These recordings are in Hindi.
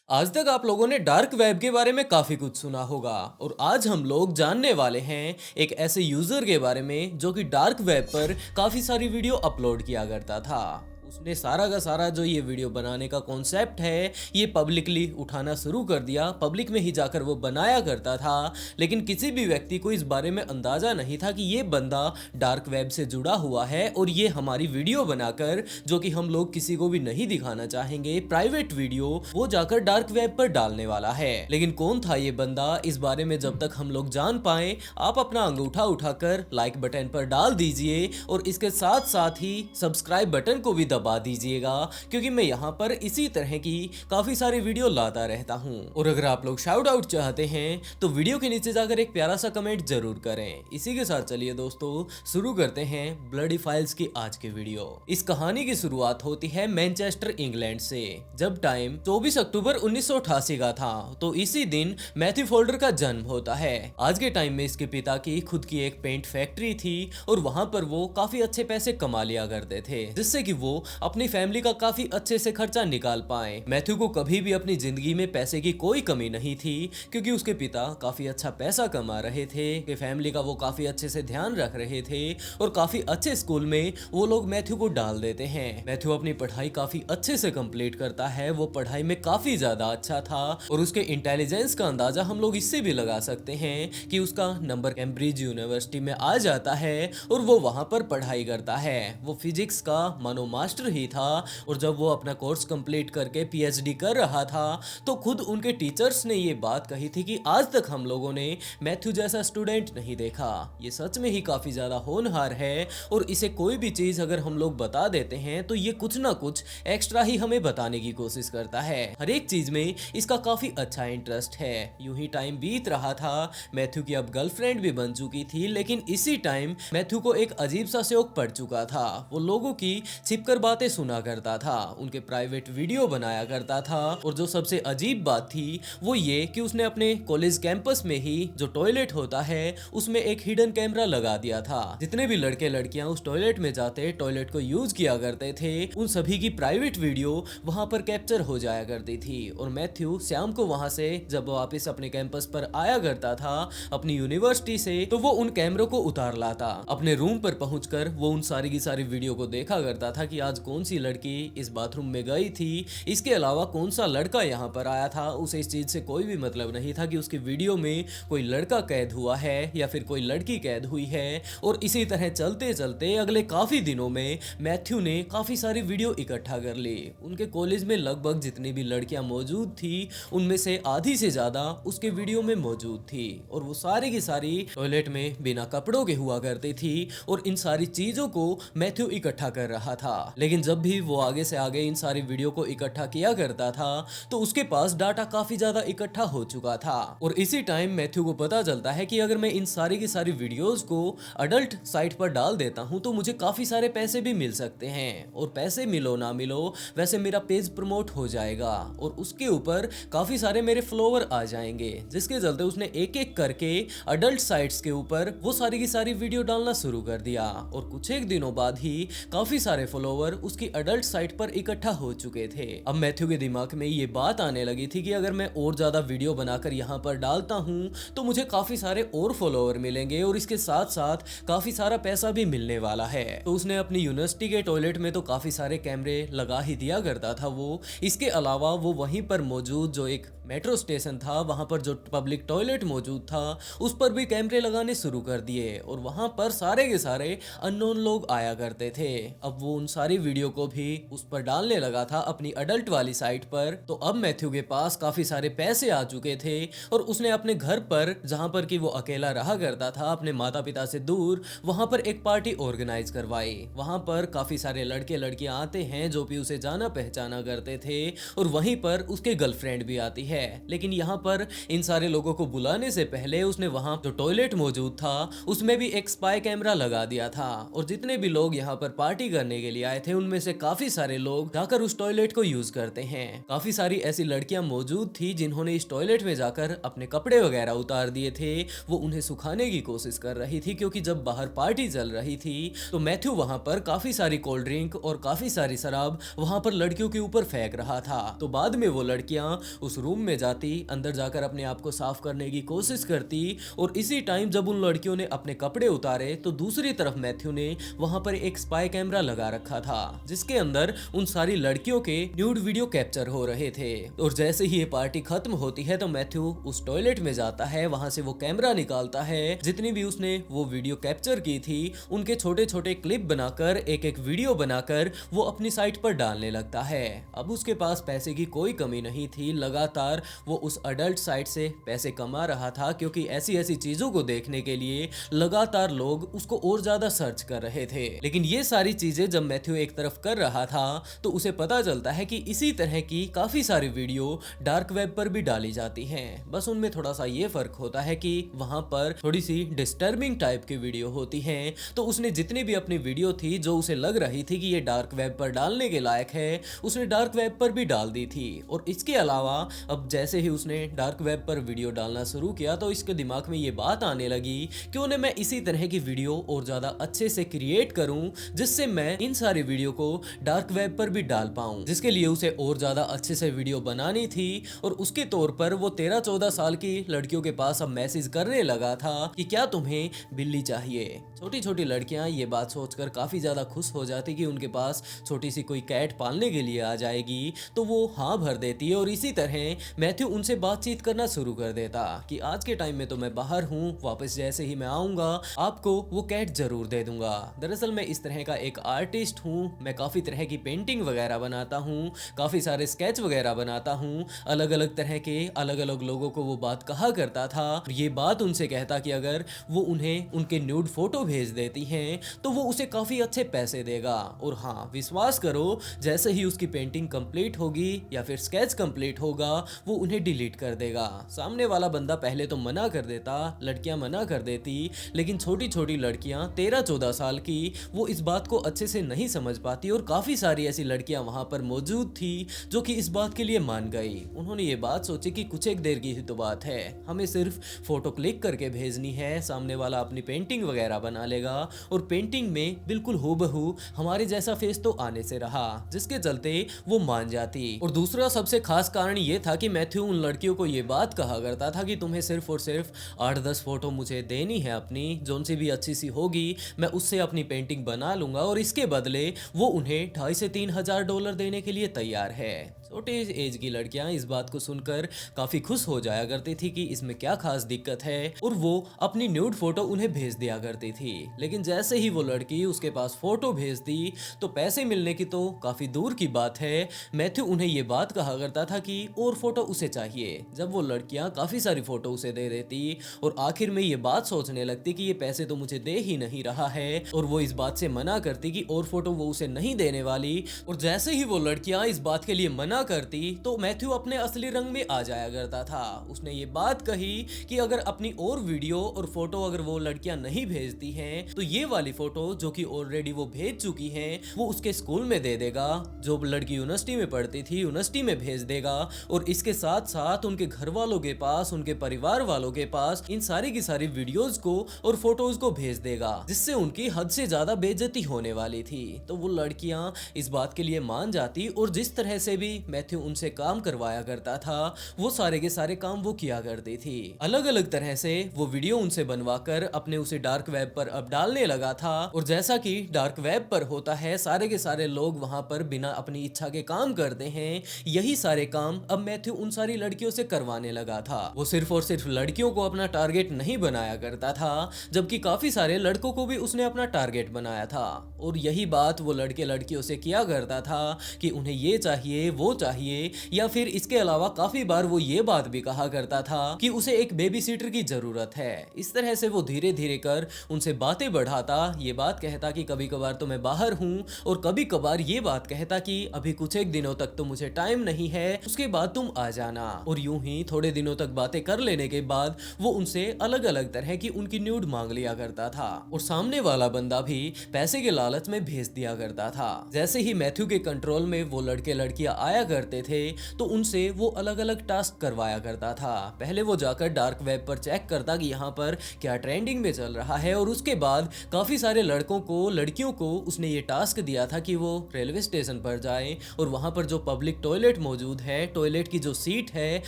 आज तक आप लोगों ने डार्क वेब के बारे में काफी कुछ सुना होगा और आज हम लोग जानने वाले हैं एक ऐसे यूजर के बारे में जो कि डार्क वेब पर काफी सारी वीडियो अपलोड किया करता था। उसने सारा का सारा जो ये वीडियो बनाने का कॉन्सेप्ट है ये पब्लिकली उठाना शुरू कर दिया। पब्लिक में ही जाकर वो बनाया करता था, लेकिन किसी भी व्यक्ति को इस बारे में अंदाजा नहीं था कि ये बंदा डार्क वेब से जुड़ा हुआ है और ये हमारी वीडियो बनाकर, जो कि हम लोग किसी को भी नहीं दिखाना चाहेंगे, प्राइवेट वीडियो, वो जाकर डार्क वेब पर डालने वाला है। लेकिन कौन था ये बंदा, इस बारे में जब तक हम लोग जान पाए, आप अपना अंगूठा उठाकर लाइक बटन पर डाल दीजिए और इसके साथ साथ ही सब्सक्राइब बटन को भी दबा दीजिएगा, क्योंकि मैं यहाँ पर इसी तरह की काफी सारी वीडियो लाता रहता हूँ। और अगर आप लोग शाउट आउट चाहते हैं तो वीडियो के नीचे जाकर एक प्यारा सा कमेंट जरूर करें। इसी के साथ चलिए दोस्तों शुरू करते हैं ब्लडी फाइल्स की आज की वीडियो। इस कहानी की शुरुआत होती है मैनचेस्टर इंग्लैंड से, जब टाइम 24 अक्टूबर 1988 का था। तो इसी दिन मैथ्यू फोल्डर का जन्म होता है। आज के टाइम में इसके पिता की खुद की एक पेंट फैक्ट्री थी और वहां पर वो काफी अच्छे पैसे कमा लिया करते थे, जिससे कि वो अपनी फैमिली का काफी अच्छे से खर्चा निकाल पाए। मैथ्यू को कभी भी अपनी जिंदगी में पैसे की कोई कमी नहीं थी, क्योंकि उसके पिता काफी अच्छा पैसा कमा रहे थे कि फैमिली का वो काफी अच्छे से ध्यान रख रहे थे और काफी अच्छे स्कूल में वो लोग मैथ्यू को डाल देते हैं। मैथ्यू अपनी पढ़ाई काफी अच्छे से कंप्लीट करता है। वो पढ़ाई में काफी ज्यादा अच्छा था और उसके इंटेलिजेंस का अंदाजा हम लोग इससे भी लगा सकते हैं कि उसका नंबर कैम्ब्रिज यूनिवर्सिटी में आ जाता है और वो वहां पर पढ़ाई करता है। वो फिजिक्स का मानो मास्टर ही था और जब वो अपना कोर्स कंप्लीट करके पीएचडी कर रहा था तो खुद उनके टीचर्स ने ये बात कही थी कि आज तक हम लोगों ने मैथ्यू जैसा स्टूडेंट नहीं देखा। ये सच में ही काफी ज्यादा होनहार है और इसे कोई भी चीज अगर हम लोग बता देते हैं तो ये कुछ ना कुछ एक्स्ट्रा ही हमें बताने की कोशिश करता है। हर एक चीज में इसका काफी अच्छा इंटरेस्ट है। यूं ही टाइम बीत रहा था। मैथ्यू की अब गर्लफ्रेंड भी बन चुकी थी, लेकिन इसी टाइम मैथ्यू को एक अजीब सा शौक पड़ चुका था। वो लोगों की छिपकर बातें सुना करता था, उनके प्राइवेट वीडियो बनाया करता था और जो सबसे अजीब बात थी वो ये कि उसने अपने कॉलेज कैंपस में ही जो टॉयलेट होता है उसमें एक हिडन कैमरा लगा दिया था। जितने भी लड़के लड़कियां उस टॉयलेट में जाते, टॉयलेट को यूज किया करते थे, उन सभी की प्राइवेट वीडियो वहां पर कैप्चर हो जाया करती थी। और मैथ्यू शाम को वहां से जब वापस अपने कैंपस पर आया करता था अपनी यूनिवर्सिटी से, तो वो उन कैमरों को उतार लाता। अपने रूम पर पहुंचकर वो उन सारी की सारी वीडियो को देखा करता था कि आज कौन सी लड़की इस बाथरूम में गई थी, इसके अलावा कौन सा लड़का यहाँ पर आया था। उसे इस चीज से कोई भी मतलब नहीं था कि उसकी वीडियो में कोई लड़का कैद हुआ है या फिर कोई लड़की कैद हुई है। और इसी तरह चलते चलते अगले काफी दिनों में मैथ्यू ने काफी सारी वीडियो इकट्ठा कर ली। उनके कॉलेज में लगभग जितनी भी लड़कियां मौजूद थी उनमें से आधी से ज्यादा उसके वीडियो में मौजूद थी और वो सारी की सारी टॉयलेट में बिना कपड़ों के हुआ करती थी और इन सारी चीजों को मैथ्यू इकट्ठा कर रहा था। लेकिन जब भी वो आगे से आगे इन सारी वीडियो को इकट्ठा किया करता था तो उसके पास डाटा काफी ज्यादा इकट्ठा हो चुका था। और इसी टाइम मैथ्यू को पता चलता है कि अगर मैं इन सारी की सारी वीडियोस को अडल्ट साइट पर डाल देता हूं तो मुझे काफी सारे पैसे भी मिल सकते हैं और पैसे मिलो ना मिलो वैसे मेरा पेज प्रमोट हो जाएगा और उसके ऊपर काफी सारे मेरे फॉलोवर आ जाएंगे। जिसके चलते उसने एक एक करके अडल्ट साइट्स के ऊपर वो सारी की सारी वीडियो डालना शुरू कर दिया और कुछ एक दिनों बाद ही काफी सारे फॉलोवर उसकी अडल्ट साइट पर इकट्ठा हो चुके थे। अब मैथ्यू के दिमाग में ये बात आने लगी थी कि अगर मैं और ज्यादा वीडियो बनाकर यहाँ पर डालता हूँ तो मुझे काफी सारे और फॉलोवर मिलेंगे और इसके साथ साथ काफी सारा पैसा भी मिलने वाला है। तो उसने अपनी यूनिवर्सिटी के टॉयलेट में तो काफी सारे कैमरे लगा ही दिया करता था वो। इसके अलावा वो वहीं पर मौजूद जो एक मेट्रो स्टेशन था, वहां पर जो पब्लिक टॉयलेट मौजूद था उस पर भी कैमरे लगाने शुरू कर दिए और वहां पर सारे के सारे अननोन लोग आया करते थे। अब वो उन सारी वीडियो को भी उस पर डालने लगा था अपनी अडल्ट वाली साइट पर। तो अब मैथ्यू के पास काफी सारे पैसे आ चुके थे और उसने अपने घर पर, जहां पर कि वो अकेला रहा करता था अपने माता पिता से दूर, वहां पर एक पार्टी ऑर्गेनाइज करवाई। वहां पर काफी सारे लड़के लड़कियां आते हैं जो भी उसे जाना पहचाना करते थे और वहीं पर उसके गर्लफ्रेंड भी आती है। लेकिन यहाँ पर इन सारे लोगों को बुलाने से पहले उसने वहां जो टॉयलेट मौजूद था उसमें भी एक स्पाई कैमरा लगा दिया था और जितने भी लोग यहाँ पर पार्टी करने के लिए आए थे उनमें से काफी सारे लोग जाकर उस टॉयलेट को यूज करते हैं। काफी सारी ऐसी लड़कियां मौजूद थी जिन्होंने इस टॉयलेट में जाकर अपने कपड़े वगैरह उतार दिए थे। वो उन्हें सुखाने की कोशिश कर रही थी क्योंकि जब बाहर पार्टी चल रही थी तो मैथ्यू वहां पर काफी सारी कोल्ड ड्रिंक और काफी सारी शराब वहां पर लड़कियों के ऊपर फेंक रहा था। तो बाद में वो लड़कियां उस रूम में जाती, अंदर जाकर अपने आप को साफ करने की कोशिश करती और इसी टाइम जब उन लड़कियों ने अपने कपड़े उतारे तो दूसरी तरफ मैथ्यू ने वहां पर एक स्पाई कैमरा लगा रखा था जिसके अंदर उन सारी लड़कियों के न्यूड वीडियो कैप्चर हो रहे थे। और जैसे ही ये पार्टी खत्म होती है तो मैथ्यू उस टॉयलेट में जाता है, वहां से वो कैमरा निकालता है, जितनी भी उसने वो वीडियो कैप्चर की थी उनके छोटे छोटे क्लिप बनाकर एक एक वीडियो बनाकर वो अपनी साइट पर डालने लगता है। अब उसके पास पैसे की कोई कमी नहीं थी, लगातार वो उस अडल्ट साइट से पैसे कमा रहा था क्योंकि ऐसी ऐसी चीजों को देखने के लिए लगातार लोग उसको और ज्यादा सर्च कर रहे थे। लेकिन ये सारी चीजें जब मैथ्यू एक तरफ कर रहा था तो उसे पता चलता है कि इसी तरह की काफी सारी वीडियो डार्क वेब पर भी डाली जाती हैं। बस उनमें थोड़ा सा ये फर्क होता है कि वहां पर थोड़ी सी डिस्टर्बिंग टाइप की वीडियो होती हैं। तो उसने जितनी भी अपनी वीडियो थी जो उसे लग रही थी कि ये डार्क वेब पर डालने के लायक है, उसने डार्क वेब पर भी डाल दी थी। और इसके अलावा अब जैसे ही उसने डार्क वेब पर वीडियो डालना शुरू किया तो इसके दिमाग में ये बात आने लगी क्यों न मैं इसी तरह की वीडियो और ज्यादा अच्छे से क्रिएट करूं जिससे मैं इन सारी वीडियो को डार्क वेब पर भी डाल पाऊं। जिसके लिए उसे और ज्यादा अच्छे से वीडियो बनानी थी और उसके तौर पर वो 13-14 साल की लड़कियों के पास अब मैसेज करने लगा था कि क्या तुम्हें बिल्ली चाहिए। छोटी छोटी लड़कियां ये बात सोचकर काफी ज्यादा खुश हो जाती कि उनके पास छोटी सी कोई कैट पालने के लिए आ जाएगी, तो वो हाँ भर देती है। और इसी तरह मैथ्यू उनसे बातचीत करना शुरू कर देता कि आज के टाइम में तो मैं बाहर हूँ, वापस जैसे ही मैं आऊंगा आपको वो कैट जरूर दे दूंगा। दरअसल मैं इस तरह का एक आर्टिस्ट हूँ, मैं काफी तरह की पेंटिंग वगैरह बनाता हूँ, काफी सारे स्केच वगैरह बनाता हूँ, अलग अलग तरह के अलग अलग लोगों को वो बात कहा करता था। ये बात उनसे कहता कि अगर वो उन्हें उनके न्यूड फोटो भेज देती हैं तो वो उसे काफी अच्छे पैसे देगा। और हाँ विश्वास करो, जैसे ही उसकी पेंटिंग कंप्लीट होगी या फिर स्केच कंप्लीट होगा वो उन्हें डिलीट कर देगा। सामने वाला बंदा पहले तो मना कर देता, लड़कियां मना कर देती, लेकिन छोटी छोटी लड़कियां 13-14 साल की वो इस बात को अच्छे से नहीं समझ पाती और काफी सारी ऐसी लड़कियां वहां पर मौजूद थी जो कि इस बात के लिए मान गई। उन्होंने ये बात सोची कि कुछ एक देर की ही तो बात है, हमें सिर्फ फोटो क्लिक करके भेजनी है, सामने वाला अपनी पेंटिंग वगैरह बना लेगा और पेंटिंग में बिल्कुल हूबहू हमारे जैसा फेस तो आने से रहा, जिसके चलते वो मान जाती। और दूसरा सबसे खास कारण ये था कि मैथ्यू उन लड़कियों को ये बात कहा करता था कि तुम्हें सिर्फ और सिर्फ 8-10 फोटो मुझे देनी है अपनी, जोन सी भी अच्छी सी होगी मैं उससे अपनी पेंटिंग बना लूंगा और इसके बदले वो उन्हें 2,500 से 3,000 डॉलर देने के लिए तैयार है। छोटे एज की लड़कियां इस बात को सुनकर काफी खुश हो जाया करती थी कि इसमें क्या खास दिक्कत है और वो अपनी न्यूड फोटो उन्हें भेज दिया करती थी। लेकिन जैसे ही वो लड़की उसके पास फोटो भेज दी तो पैसे मिलने की तो काफी दूर की बात है, मैथ्यू उन्हें ये बात कहा करता था कि और फोटो उसे चाहिए। जब वो लड़कियां काफी सारी फोटो उसे दे देती और आखिर में ये बात सोचने लगती कि ये पैसे तो मुझे दे ही नहीं रहा है और वो इस बात से मना करती कि और फोटो वो उसे नहीं देने वाली। और जैसे ही वो लड़कियां इस बात के लिए मना करती तो मैथ्यू अपने असली रंग में आ जाया करता था। उसने ये बात कही कि अगर अपनी और वीडियो और फोटो अगर वो लड़कियां नहीं भेजती हैं तो ये वाली फोटो जो कि ऑलरेडी वो भेज चुकी हैं वो उसके स्कूल में दे देगा, जो लड़की यूनिवर्सिटी में पढ़ती थी यूनिवर्सिटी में भेज देगा और इसके साथ साथ उनके घर वालों के पास, उनके परिवार वालों के पास इन सारी की सारी वीडियोस को और फोटोज को भेज देगा, जिससे उनकी हद से ज्यादा बेइज्जती होने वाली थी। तो वो लड़कियां इस बात के लिए मान जाती और जिस तरह से भी मैथ्यू उनसे काम करवाया करता था वो सारे के सारे काम वो किया करती थी। अलग अलग तरह से वो वीडियो उनसे बनवाकर अपने उसे डार्क वेब पर अब डालने लगा था। और जैसा कि डार्क वेब पर होता है, सारे के सारे लोग वहां पर बिना अपनी इच्छा के काम करते हैं, यही सारे काम अब मैथ्यू उन सारी लड़कियों से करवाने लगा था। वो सिर्फ और सिर्फ लड़कियों को अपना टारगेट नहीं बनाया करता था, जबकि काफी सारे लड़कों को भी उसने अपना टारगेट बनाया था। और यही बात वो लड़के लड़कियों से किया करता था कि उन्हें ये चाहिए वो चाहिए, या फिर इसके अलावा काफी बार वो ये बात भी कहा करता था कि उसे एक बेबी सीटर की जरूरत है। इस तरह से वो धीरे धीरे कर उनसे बातें बढ़ाता, ये बात कहता कि कभी कभार तो मैं बाहर हूँ, और कभी कभार ये बात कहता कि अभी कुछ एक दिनों तक तो मुझे टाइम नहीं है, उसके बाद तुम आ जाना। और यूं ही थोड़े दिनों तक बातें कर लेने के बाद वो उनसे अलग अलग तरह की उनकी न्यूड मांग लिया करता था, और सामने वाला बंदा भी पैसे के लालच में भेज दिया करता था। जैसे ही मैथ्यू के कंट्रोल में वो लड़के लड़कियां आया करते थे तो उनसे वो अलग अलग टास्क करवाया करता था। पहले वो जाकर डार्क वेब पर चेक करता कि यहाँ पर क्या ट्रेंडिंग में चल रहा है, और उसके बाद काफी सारे लड़कों को लड़कियों को उसने ये टास्क दिया था कि वो रेलवे स्टेशन पर जाए और वहां पर जो पब्लिक टॉयलेट मौजूद है, टॉयलेट की जो सीट है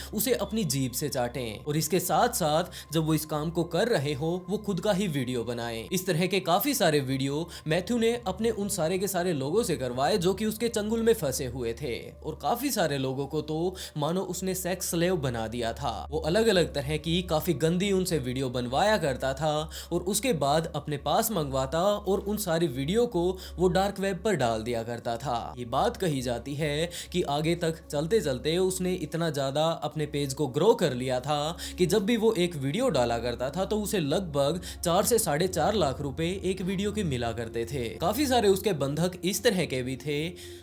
उसे अपनी जीभ से चाटें, और इसके साथ साथ जब वो इस काम को कर रहे हो वो खुद का ही वीडियो बनाएं। इस तरह के काफी सारे वीडियो मैथ्यू ने अपने उन सारे के सारे लोगों से करवाए जो कि उसके चंगुल में फंसे हुए थे, और काफी सारे लोगों को तो मानो उसने सेक्स स्लेव बना दिया था। वो अलग अलग तरह की काफी गंदी उनसे वीडियो बनवाया करता था और उसके बाद अपने पास मंगवाता और उन सारी वीडियो को वो डार्क वेब पर डाल दिया करता था। ये बात कही जाती है कि आगे तक चलते चलते उसने इतना ज्यादा अपने पेज को ग्रो कर लिया था कि जब भी वो एक वीडियो डाला करता था तो उसे लगभग 4 से 4.5 लाख रुपए एक वीडियो के मिला करते थे। काफी सारे उसके बंधक इस तरह के भी थे,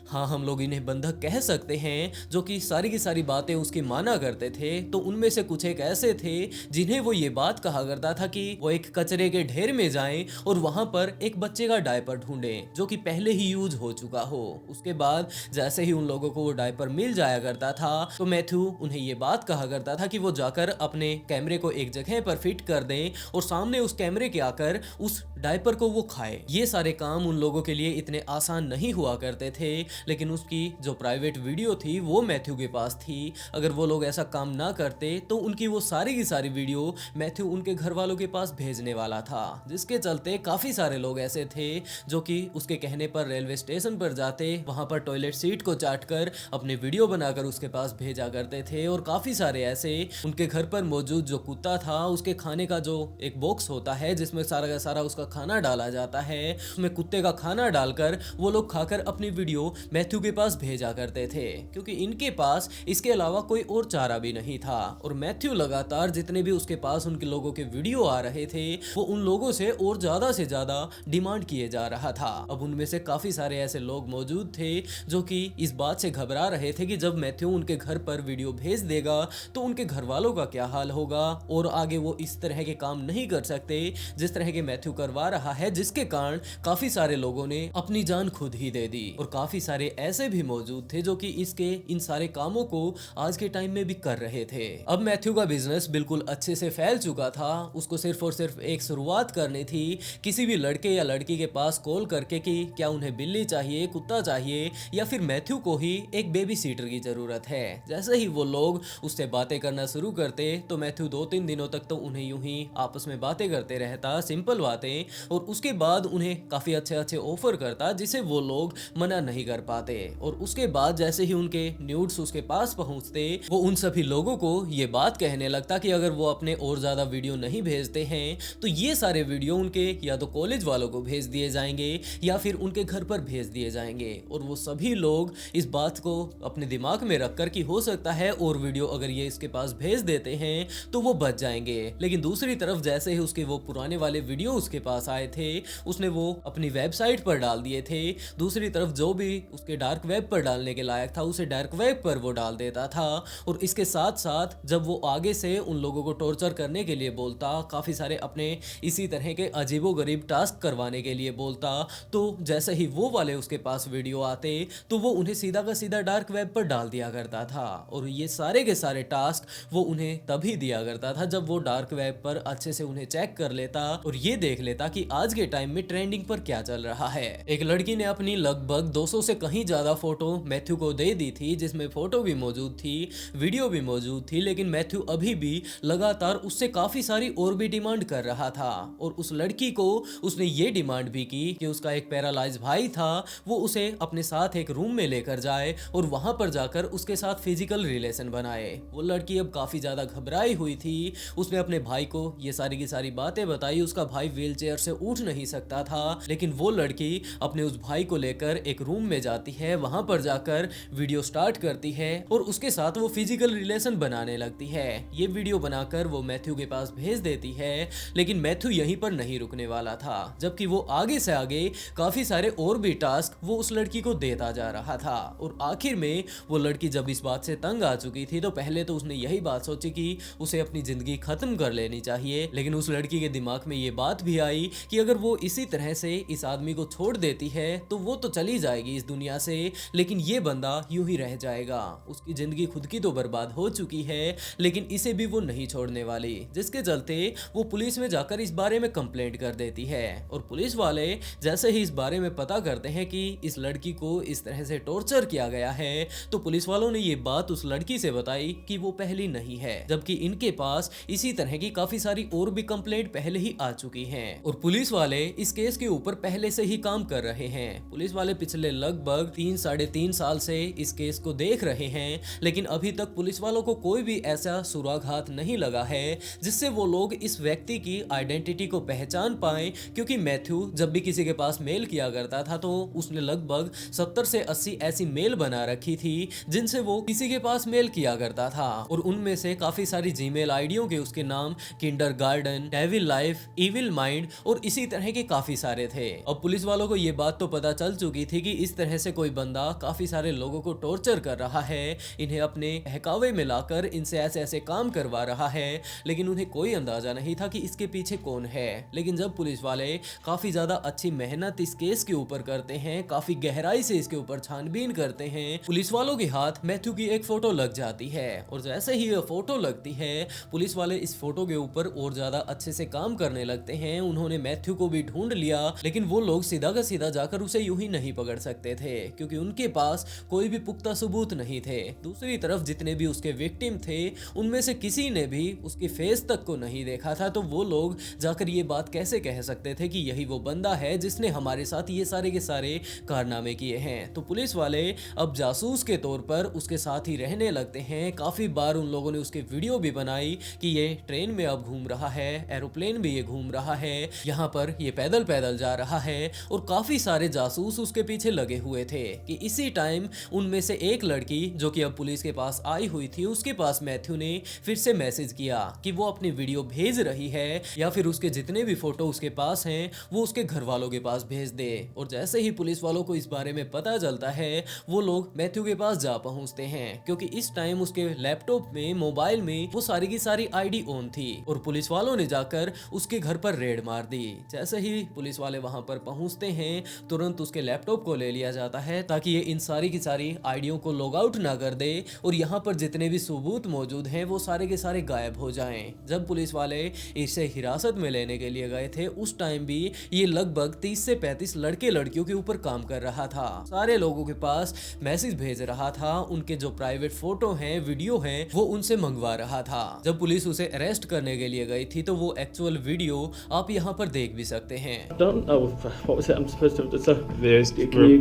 हाँ हम लोग इन्हें बंधक कह सकते हैं, जो कि सारी की सारी बातें उसकी माना करते थे। तो उनमें से कुछ एक ऐसे थे जिन्हें वो ये बात कहा करता था कि वो एक कचरे के ढेर में जाएं और वहां पर एक बच्चे का डायपर ढूंढें जो कि पहले ही यूज हो चुका हो। उसके बाद जैसे ही उन लोगों को वो डायपर मिल जाया करता था तो मैथ्यू उन्हें ये बात कहा करता था कि वो जाकर अपने कैमरे को एक जगह पर फिट कर दें और सामने उस कैमरे के आकर उस डायपर को वो खाए। ये सारे काम उन लोगों के लिए इतने आसान नहीं हुआ करते थे, लेकिन उसकी जो प्राइवेट वीडियो थी वो मैथ्यू के पास थी। अगर वो लोग ऐसा काम ना करते तो उनकी वो सारी की सारी वीडियो मैथ्यू उनके घर वालों के पास भेजने वाला था, जिसके चलते काफी सारे लोग ऐसे थे जो कि उसके कहने पर रेलवे स्टेशन पर जाते, वहां पर टॉयलेट सीट को चाटकर अपने वीडियो बनाकर उसके पास भेजा करते थे। और काफी सारे ऐसे उनके घर पर मौजूद जो कुत्ता था उसके खाने का जो एक बॉक्स होता है जिसमें सारा का सारा उसका खाना डाला जाता है, उसमें कुत्ते का खाना डालकर वो लोग खाकर अपनी वीडियो मैथ्यू के पास भेजा करते थे, क्योंकि इनके पास इसके अलावा कोई और चारा भी नहीं था। और मैथ्यू लगातार जितने भी उसके पास उनके लोगों के वीडियो आ रहे थे वो उन लोगों से और ज्यादा से ज्यादा डिमांड किए जा रहा था। अब उनमें से काफी सारे ऐसे लोग मौजूद थे जो कि इस बात से घबरा रहे थे कि जब मैथ्यू उनके घर पर वीडियो भेज देगा तो उनके घर वालों का क्या हाल होगा, और आगे वो इस तरह के काम नहीं कर सकते जिस तरह के मैथ्यू करवा रहा है, जिसके कारण काफी सारे लोगों ने अपनी जान खुद ही दे दी। और काफी सारे ऐसे भी मौजूद थे जो कि इसके इन सारे कामों को आज के टाइम में भी कर रहे थे। अब मैथ्यू का बिजनेस बिल्कुल अच्छे से फैल चुका था, उसको सिर्फ और सिर्फ एक शुरुआत करनी थी, किसी भी लड़के या लड़की के पास कॉल करके कि क्या उन्हें बिल्ली चाहिए, कुत्ता चाहिए, या फिर मैथ्यू को ही एक बेबी सीटर की जरूरत है। जैसे ही वो लोग उससे बातें करना शुरू करते तो मैथ्यू 2-3 दिनों तक तो उन्हें यूं ही आपस में बातें करते रहता, सिंपल बातें, और उसके बाद उन्हें काफी अच्छे अच्छे ऑफर करता जिसे वो लोग मना नहीं कर पाते। और उसके बाद जैसे ही उनके न्यूड्स उसके पास पहुंचते वो उन सभी लोगों को ये बात कहने लगता कि अगर वो अपने और ज्यादा वीडियो नहीं भेजते हैं तो ये सारे वीडियो उनके या तो कॉलेज वालों को भेज दिए जाएंगे या फिर उनके घर पर भेज दिए जाएंगे। और वो सभी लोग इस बात को अपने दिमाग में रखकर कि हो सकता है और वीडियो अगर ये इसके पास भेज देते हैं तो वो बच जाएंगे। लेकिन दूसरी तरफ जैसे ही उसके वो पुराने वाले वीडियो उसके पास आए थे उसने वो अपनी वेबसाइट पर डाल दिए थे। दूसरी तरफ जो भी उसके डार्क वेब पर डालने के लायक था उसे डार्क वेब पर वो डाल देता था। और इसके साथ साथ जब वो आगे से उन लोगों को टॉर्चर करने के लिए बोलता, काफी सारे अपने इसी तरह के अजीबोगरीब टास्क करवाने के लिए बोलता, तो जैसे ही वो वाले उसके पास वीडियो आते तो वो उन्हें सीधा का सीधा डार्क वेब पर डाल दिया करता था। और ये सारे के सारे टास्क वो उन्हें तभी दिया करता था जब वो डार्क वेब पर अच्छे से उन्हें चेक कर लेता और ये देख लेता कि आज के टाइम में ट्रेंडिंग पर क्या चल रहा है। एक लड़की ने अपनी लगभग 200 से कहीं ज्यादा फोटो मैथ्यू को दे दी थी, जिसमें फोटो भी मौजूद थी, वीडियो भी मौजूद थी, लेकिन मैथ्यू अभी भी लगातार उससे काफी सारी और भी डिमांड कर रहा था। और उस लड़की को उसने ये डिमांड भी की कि उसका एक पैरालाइज भाई था वो उसे अपने साथ एक रूम में लेकर जाए और वहां पर जाकर उसके साथ फिजिकल रिलेशन बनाए। वो लड़की अब काफी ज्यादा घबराई हुई थी, उसने अपने भाई को ये सारी की सारी बातें बताई। उसका भाई व्हीलचेयर चेयर से उठ नहीं सकता था, लेकिन वो लड़की अपने उस भाई को लेकर एक रूम में जाती है, वहां पर जाकर वीडियो स्टार्ट करती है और उसके साथ वो फिजिकल रिलेशन बनाने लगती है। ये वीडियो बनाकर वो मैथ्यू के पास भेज देती है, लेकिन मैथ्यू यहीं पर नहीं रुकने वाला था, जबकि वो आगे से आगे काफी सारे और भी टास्क वो उस लड़की को देता जा रहा था। और आखिर में वो लड़की जब इस बात से तंग आ चुकी थी तो पहले तो उसने यही बात सोची कि उसे अपनी जिंदगी खत्म कर लेनी चाहिए, लेकिन उस लड़की के दिमाग में ये बात भी आई कि अगर वो इसी तरह से इस आदमी को छोड़ देती है तो वो तो चली जाएगी इस दुनिया से, लेकिन ये बंदा यूं ही रह जाएगा। उसकी जिंदगी खुद की तो बर्बाद हो चुकी है, लेकिन इसे भी वो नहीं छोड़ने वाली, जिसके चलते वो पुलिस में जाकर इस बारे में कंप्लेंट कर देती है। और पुलिस वाले जैसे ही इस बारे में पता करते हैं कि इस लड़की को इस तरह से टॉर्चर किया गया है, तो पुलिस वालों ने ये बात उस लड़की से बताई कि वो पहली नहीं है, जबकि इनके पास इसी तरह की काफी सारी और भी कंप्लेंट पहले ही आ चुकी हैं। और पुलिस वाले इस केस के ऊपर पहले से ही काम कर रहे हैं। पुलिस वाले पिछले लगभग 3-3.5 साल से इस केस को देख रहे हैं, लेकिन अभी तक पुलिस वालों को कोई भी ऐसा सुराग नहीं लगा है जिससे वो लोग इस व्यक्ति की आइडेंटिटी को पहचान पाए, क्योंकि मैथ्यू जब भी किसी के पास मेल किया करता था तो उसने लगभग 70 से 80 ऐसी मेल बना रखी थी जिनसे वो किसी के पास मेल किया करता था। और उनमें से काफी सारी जीमेल आईडियों के उसके नाम kindergarten, devil life, evil mind और इसी तरह के काफी सारे थे। अब पुलिस वालों को ये बात तो पता चल चुकी थी कि इस तरह से कोई बंदा काफी सारे लोगों को टॉर्चर कर रहा है, इन्हें अपने बहकावे में लाकर इनसे ऐसे ऐसे काम करवा रहा है, लेकिन उन्हें कोई अंदाजा नहीं था कि इसके पीछे कौन है। लेकिन जब पुलिस वाले काफी ज्यादा अच्छी मेहनत इस केस के ऊपर करते हैं, काफी गहराई से इसके ऊपर छानबीन करते हैं, पुलिस वालों के हाथ मैथ्यू की एक फोटो लग जाती है। और जैसे ही ये फोटो लगती है, पुलिस वाले इस फोटो के ऊपर और ज्यादा अच्छे से काम करने लगते हैं। उन्होंने मैथ्यू को भी ढूंढ लिया, लेकिन वो लोग सीधा का सीधा जाकर उसे यूं ही नहीं पकड़ सकते थे, क्योंकि उनके पास कोई भी पुख्ता सबूत नहीं थे। दूसरी तरफ जितने भी उसके विक्टिम थे, उनमें से किसी ने भी उसके फेस तक को नहीं देखा था, तो वो लोग जाकर ये बात कैसे कह सकते थे कि यही वो बंदा है जिसने हमारे साथ ये सारे के सारे कारनामे किए हैं। तो पुलिस वाले अब जासूस के तौर पर उसके साथ ही रहने लगते हैं। काफी बार उन लोगों ने उसके वीडियो भी बनाई कि ये ट्रेन में अब घूम रहा है, एरोप्लेन भी ये घूम रहा है, यहाँ पर ये पैदल पैदल जा रहा है। और काफी सारे जासूस उसके पीछे लगे हुए थे कि इसी टाइम उनमें से एक लड़की जो कि अब पुलिस के पास आई हुई थी, उसके पास मैथ्यू ने फिर से मैसेज किया कि वो अपनी वीडियो भेज रही है या फिर उसके जितने भी फोटो उसके पास हैं वो उसके घर वालों के पास भेज दे। और जैसे ही पुलिस वालों को इस बारे में पता चलता है, वो लोग मैथ्यू के पास जा पहुंचते हैं, क्योंकि इस टाइम उसके लैपटॉप में, मोबाइल में वो सारी की सारी आईडी ऑन थी। और पुलिस वालों ने जाकर उसके घर पर रेड मार दी। जैसे ही पुलिस वाले वहां पर पहुंचते हैं, तुरंत उसके लैपटॉप को ले लिया जाता है ताकि ये इन सारी की सारी आईडियों को लॉग आउट ना कर दे और यहाँ पर जितने भी सबूत मौजूद हैं वो सारे के सारे गायब हो जाएं। जब पुलिस वाले इसे हिरासत में लेने के लिए गए थे, उस टाइम भी ये लगभग 30 से 35 लड़के लड़कियों के ऊपर काम कर रहा था। सारे लोगों के पास मैसेज भेज रहा था, उनके जो प्राइवेट फोटो हैं, वीडियो हैं, वो उनसे मंगवा रहा था। जब पुलिस उसे अरेस्ट करने के लिए गई थी तो वो एक्चुअल वीडियो आप यहाँ पर देख भी सकते हैं।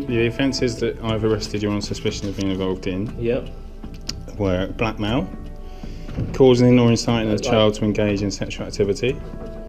The offences that I've arrested you on suspicion of being involved in were blackmail, causing or inciting a child to engage in sexual activity.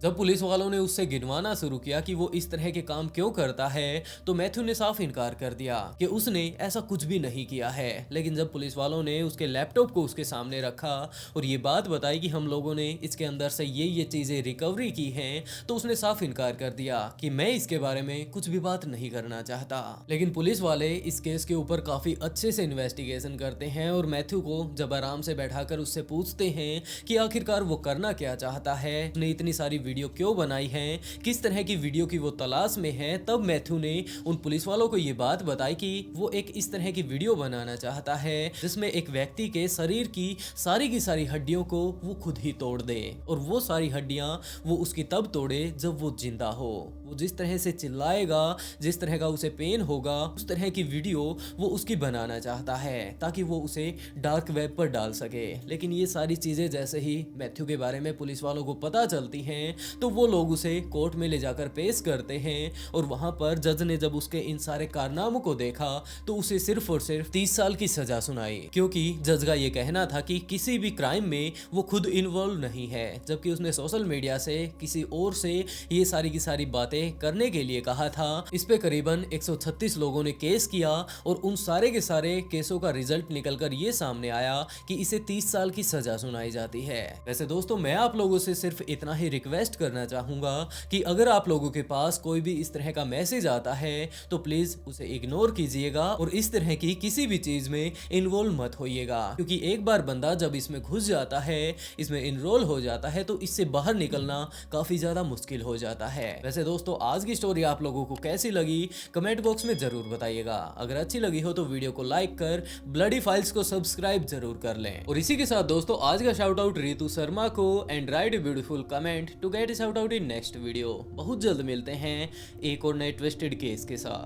जब पुलिस वालों ने उससे गिनवाना शुरू किया कि वो इस तरह के काम क्यों करता है, तो मैथ्यू ने साफ इनकार कर दिया कि उसने ऐसा कुछ भी नहीं किया है। लेकिन जब पुलिस वालों ने उसके लैपटॉप को उसके सामने रखा और ये बात बताई कि हम लोगों ने इसके अंदर से ये चीजें रिकवरी की हैं, तो उसने साफ इनकार कर दिया कि मैं इसके बारे में कुछ भी बात नहीं करना चाहता। लेकिन पुलिस वाले इस केस के ऊपर काफी अच्छे से इन्वेस्टिगेशन करते हैं और मैथ्यू को जब आराम से बैठाकर उससे पूछते हैं कि आखिरकार वो करना क्या चाहता है, उसने इतनी सारी वीडियो क्यों बनाई है, किस तरह की वीडियो की वो तलाश में है, तब मैथ्यू ने उन पुलिस वालों को ये बात बताई कि वो एक इस तरह की वीडियो बनाना चाहता है जिसमें एक व्यक्ति के शरीर की सारी हड्डियों को वो खुद ही तोड़ दे, और वो सारी हड्डियां वो उसकी तब तोड़े जब वो जिंदा हो। वो जिस तरह से चिल्लाएगा, जिस तरह का उसे पेन होगा, उस तरह की वीडियो वो उसकी बनाना चाहता है ताकि वो उसे डार्क वेब पर डाल सके। लेकिन ये सारी चीजें जैसे ही मैथ्यू के बारे में पुलिस वालों को पता चलती हैं, तो वो लोग उसे कोर्ट में ले जाकर पेश करते हैं और वहां पर जज ने जब उसके इन सारे कारनामों को देखा तो उसे सिर्फ और सिर्फ 30 साल की सजा सुनाई, क्योंकि जज का ये कहना था कि किसी भी क्राइम में वो खुद इन्वॉल्व नहीं है, जबकि उसने सोशल मीडिया से किसी और से ये सारी की सारी बातें करने के लिए कहा था। इस पे करीबन 136 लोगों ने केस किया और उन सारे के सारे केसों का रिजल्ट निकलकर ये सामने आया कि इसे 30 साल की सजा सुनाई जाती है। वैसे दोस्तों, मैं आप लोगों से सिर्फ इतना ही रिक्वेस्ट करना चाहूंगा कि अगर आप लोगों के पास कोई भी इस तरह का मैसेज आता है तो प्लीज उसे इग्नोर कीजिएगा और इस तरह की किसी भी चीज में इन्वॉल्व मत होइएगा, क्योंकि एक बार बंदा जब इसमें घुस जाता है, इसमें इनरोल हो जाता है, तो इससे बाहर निकलना काफी ज्यादा मुश्किल हो जाता है। वैसे दोस्तों, आज की स्टोरी आप लोगों को कैसी लगी कमेंट बॉक्स में जरूर बताइएगा। अगर अच्छी लगी हो तो वीडियो को लाइक कर ब्लडी फाइल्स को सब्सक्राइब जरूर कर लें। और इसी के साथ दोस्तों, आज का शाउट आउट रितु शर्मा को and write a beautiful comment to get shout out in next video. बहुत जल्द मिलते हैं एक और नए ट्विस्टेड केस के साथ।